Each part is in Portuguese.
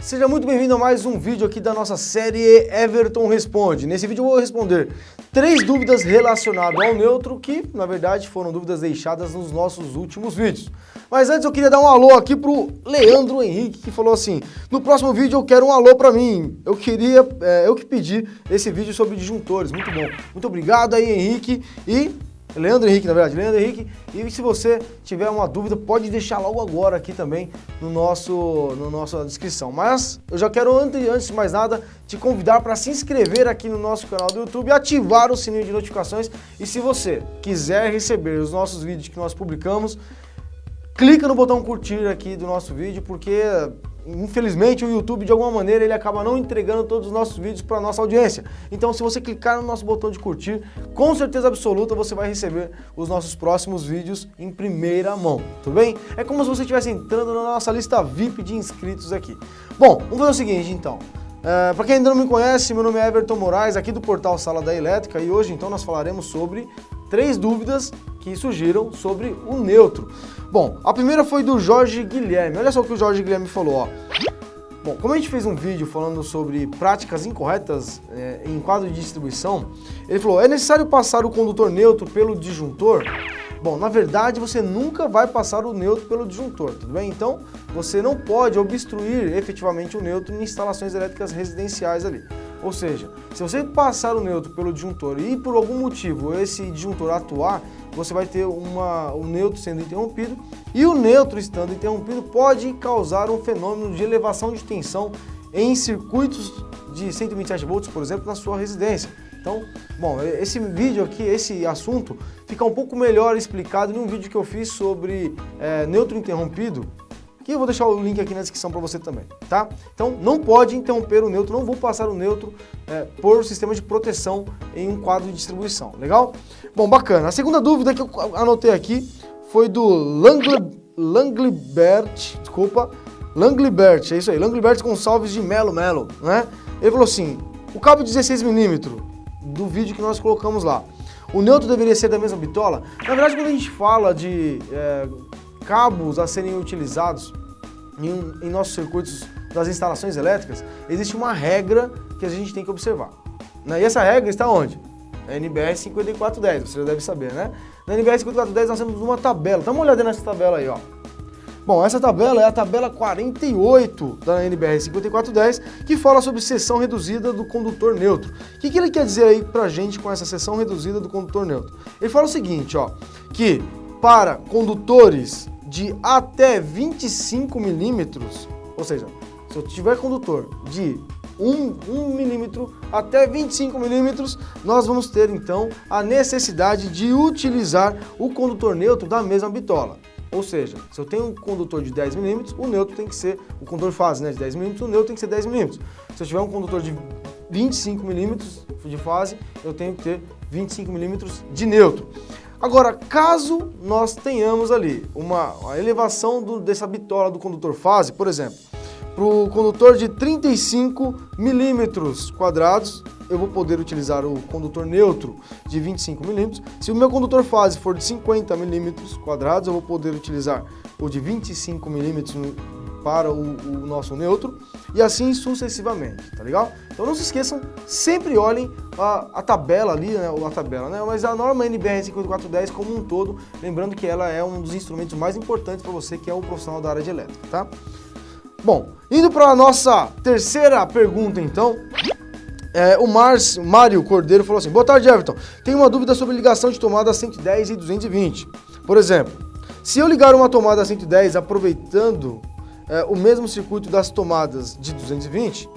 Seja muito bem-vindo a mais um vídeo aqui da nossa série Everton Responde. Nesse vídeo eu vou responder 3 dúvidas relacionadas ao neutro que, na verdade, foram dúvidas deixadas nos nossos últimos vídeos. Mas antes eu queria dar um alô aqui pro Leandro Henrique, que falou assim: no próximo vídeo eu quero um alô pra mim. Eu que pedi esse vídeo sobre disjuntores. Muito bom. Muito obrigado aí, Henrique. E Leandro Henrique, na verdade, Leandro Henrique. E se você tiver uma dúvida, pode deixar logo agora aqui também no nossa descrição. Mas eu já quero, antes de mais nada, te convidar para se inscrever aqui no nosso canal do YouTube e ativar o sininho de notificações. E se você quiser receber os nossos vídeos que nós publicamos, clica no botão curtir aqui do nosso vídeo, porque infelizmente o YouTube de alguma maneira ele acaba não entregando todos os nossos vídeos para a nossa audiência. Então se você clicar no nosso botão de curtir, com certeza absoluta você vai receber os nossos próximos vídeos em primeira mão, tudo bem? É como se você estivesse entrando na nossa lista VIP de inscritos aqui. Bom, vamos fazer o seguinte então. Para quem ainda não me conhece, meu nome é Everton Moraes, aqui do portal Sala da Elétrica, e hoje então nós falaremos sobre 3 dúvidas que surgiram sobre o neutro. Bom, a primeira foi do Jorge Guilherme. Olha só o que o Jorge Guilherme falou, ó. Bom, como a gente fez um vídeo falando sobre práticas incorretas em quadro de distribuição, ele falou: é necessário passar o condutor neutro pelo disjuntor? Bom, na verdade você nunca vai passar o neutro pelo disjuntor, tudo bem? Então, você não pode obstruir efetivamente o neutro em instalações elétricas residenciais ali. Ou seja, se você passar o neutro pelo disjuntor e por algum motivo esse disjuntor atuar, você vai ter o neutro sendo interrompido, e o neutro estando interrompido pode causar um fenômeno de elevação de tensão em circuitos de 127 volts, por exemplo, na sua residência. Então, bom, esse vídeo aqui, esse assunto, fica um pouco melhor explicado num vídeo que eu fiz sobre neutro interrompido, que eu vou deixar o link aqui na descrição para você também, tá? Então, não pode interromper o neutro, não vou passar o neutro por sistema de proteção em um quadro de distribuição, legal? Bom, bacana. A segunda dúvida que eu anotei aqui foi do Langlibert, é isso aí, Langlibert Gonçalves de Melo, né? Ele falou assim: o cabo 16mm do vídeo que nós colocamos lá, o neutro deveria ser da mesma bitola? Na verdade, quando a gente fala de cabos a serem utilizados em nossos circuitos das instalações elétricas, existe uma regra que a gente tem que observar, né? E essa regra está onde? Na NBR 5410, você já deve saber, né? Na NBR 5410 nós temos uma tabela, dá uma olhada nessa tabela aí, ó. Bom, essa tabela é a tabela 48 da NBR 5410, que fala sobre seção reduzida do condutor neutro. O que ele quer dizer aí pra gente com essa seção reduzida do condutor neutro? Ele fala o seguinte, ó, que para condutores de até 25 milímetros, ou seja, se eu tiver condutor de 1 milímetro até 25 milímetros, nós vamos ter então a necessidade de utilizar o condutor neutro da mesma bitola. Ou seja, se eu tenho um condutor de 10 milímetros, o neutro tem que ser, o condutor fase, né, de 10 milímetros, o neutro tem que ser 10 milímetros. Se eu tiver um condutor de 25 milímetros de fase, eu tenho que ter 25 milímetros de neutro. Agora, caso nós tenhamos ali uma elevação dessa bitola do condutor fase, por exemplo, para o condutor de 35 milímetros quadrados, eu vou poder utilizar o condutor neutro de 25 milímetros. Se o meu condutor fase for de 50 milímetros quadrados, eu vou poder utilizar o de 25 milímetros para o nosso neutro, e assim sucessivamente, tá legal? Então não se esqueçam, sempre olhem a tabela ali, né, mas a norma NBR 5410 como um todo, lembrando que ela é um dos instrumentos mais importantes para você que é um profissional da área de elétrica, tá? Bom, indo para a nossa terceira pergunta então, o Mário Cordeiro falou assim: boa tarde, Everton, tenho uma dúvida sobre ligação de tomada 110 e 220. Por exemplo, se eu ligar uma tomada 110 aproveitando o mesmo circuito das tomadas de 220,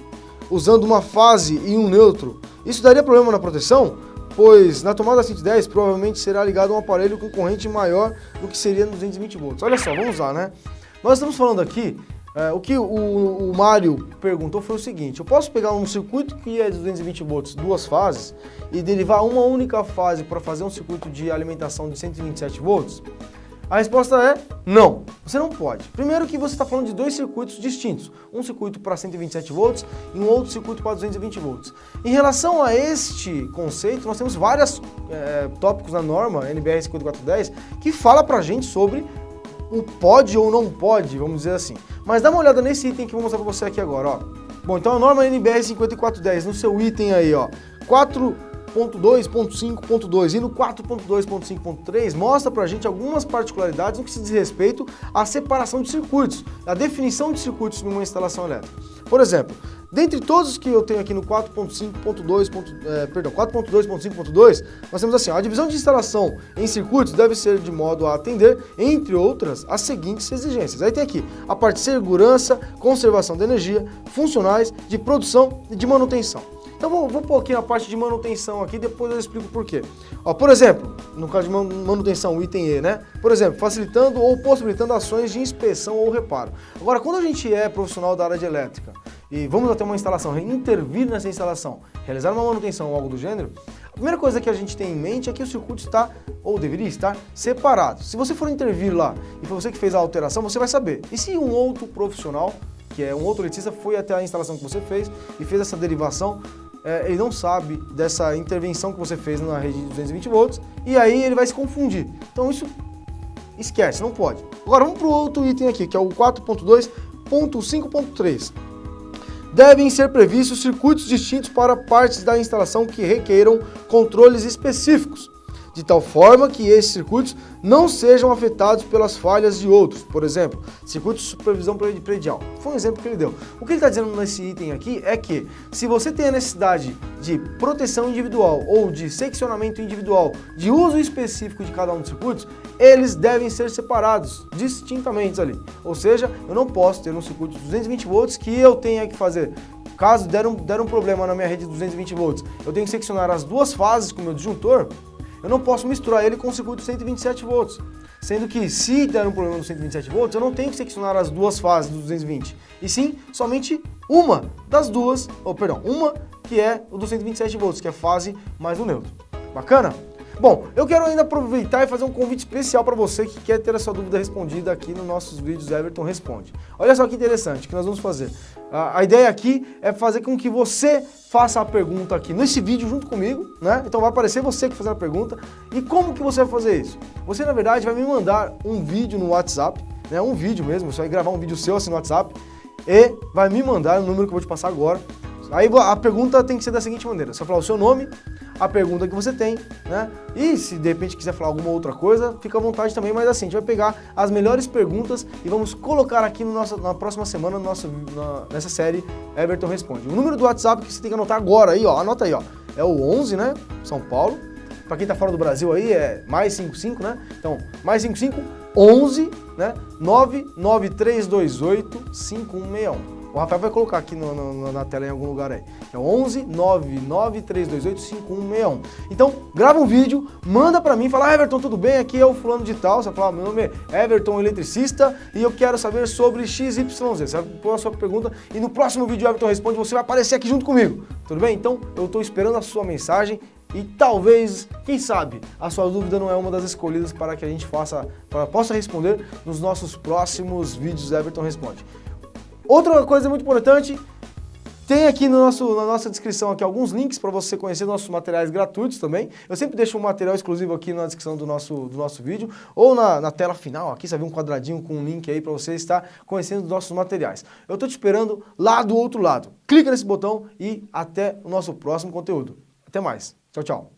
usando uma fase e um neutro, isso daria problema na proteção? Pois na tomada 110 provavelmente será ligado um aparelho com corrente maior do que seria no 220 volts. Olha só, vamos lá, né? Nós estamos falando aqui, o que o Mário perguntou foi o seguinte: eu posso pegar um circuito que é de 220 volts, 2 fases, e derivar uma única fase para fazer um circuito de alimentação de 127 volts? A resposta é não, você não pode. Primeiro que você está falando de 2 circuitos distintos, um circuito para 127 volts e um outro circuito para 220 volts. Em relação a este conceito, nós temos vários tópicos na norma NBR 5410 que fala para a gente sobre o pode ou não pode, vamos dizer assim. Mas dá uma olhada nesse item que eu vou mostrar para você aqui agora, ó. Bom, então a norma NBR 5410, no seu item aí, ó, 4.2.5.2 e no 4.2.5.3 mostra pra gente algumas particularidades no que se diz respeito à separação de circuitos, à definição de circuitos numa instalação elétrica. Por exemplo, dentre todos que eu tenho aqui no 4.2.5.2, nós temos assim, ó, a divisão de instalação em circuitos deve ser de modo a atender, entre outras, as seguintes exigências. Aí tem aqui a parte de segurança, conservação de energia, funcionais, de produção e de manutenção. Então vou pôr aqui na parte de manutenção aqui, depois eu explico por quê. Ó, por exemplo, no caso de manutenção, o item E, né? Por exemplo, facilitando ou possibilitando ações de inspeção ou reparo. Agora, quando a gente é profissional da área de elétrica e vamos até uma instalação, intervir nessa instalação, realizar uma manutenção ou algo do gênero, a primeira coisa que a gente tem em mente é que o circuito está, ou deveria estar, separado. Se você for intervir lá e foi você que fez a alteração, você vai saber. E se um outro profissional, que é um outro eletricista, foi até a instalação que você fez e fez essa derivação, ele não sabe dessa intervenção que você fez na rede de 220 volts e aí ele vai se confundir. Então isso esquece, não pode. Agora vamos para o outro item aqui, que é o 4.2.5.3. Devem ser previstos circuitos distintos para partes da instalação que requeiram controles específicos, de tal forma que esses circuitos não sejam afetados pelas falhas de outros. Por exemplo, circuito de supervisão predial. Foi um exemplo que ele deu. O que ele está dizendo nesse item aqui é que se você tem a necessidade de proteção individual ou de seccionamento individual, de uso específico de cada um dos circuitos, eles devem ser separados distintamente ali. Ou seja, eu não posso ter um circuito de 220 volts que eu tenha que fazer. Caso der um problema na minha rede de 220 volts, eu tenho que seccionar as duas fases com o meu disjuntor. Eu não posso misturar ele com o circuito de 127 volts, sendo que se der um problema no 127 volts, eu não tenho que seccionar as duas fases do 220, e sim somente uma das duas, uma que é o do 127 volts, que é a fase mais o neutro. Bacana? Bom, eu quero ainda aproveitar e fazer um convite especial para você que quer ter a sua dúvida respondida aqui nos nossos vídeos Everton Responde. Olha só que interessante que nós vamos fazer. A ideia aqui é fazer com que você faça a pergunta aqui nesse vídeo junto comigo, né? Então vai aparecer você que fazendo a pergunta. E como que você vai fazer isso? Você, na verdade, vai me mandar um vídeo no WhatsApp, né? Um vídeo mesmo, você vai gravar um vídeo seu assim no WhatsApp e vai me mandar o número que eu vou te passar agora. Aí a pergunta tem que ser da seguinte maneira, você vai falar o seu nome, a pergunta que você tem, né? E se de repente quiser falar alguma outra coisa, fica à vontade também, mas assim, a gente vai pegar as melhores perguntas e vamos colocar aqui na próxima semana nessa série Everton Responde. O número do WhatsApp que você tem que anotar agora aí, ó, anota aí, ó, é o 11, né, São Paulo. Para quem tá fora do Brasil aí é mais 55, né? Então, mais 55, 11, né, 99328 5161. O Rafael vai colocar aqui na tela em algum lugar aí. É 11 99328 5161. Então, grava um vídeo, manda pra mim, fala: Everton, tudo bem? Aqui é o fulano de tal. Você vai falar: meu nome é Everton, eletricista, e eu quero saber sobre XYZ. Você vai pôr a sua pergunta e no próximo vídeo Everton Responde, você vai aparecer aqui junto comigo. Tudo bem? Então, eu tô esperando a sua mensagem e talvez, quem sabe, a sua dúvida não é uma das escolhidas para que a gente possa responder nos nossos próximos vídeos Everton Responde. Outra coisa muito importante, tem aqui na nossa descrição aqui alguns links para você conhecer nossos materiais gratuitos também. Eu sempre deixo um material exclusivo aqui na descrição do nosso vídeo, ou na tela final, aqui você vê um quadradinho com um link aí para você estar conhecendo os nossos materiais. Eu estou te esperando lá do outro lado. Clica nesse botão e até o nosso próximo conteúdo. Até mais. Tchau, tchau.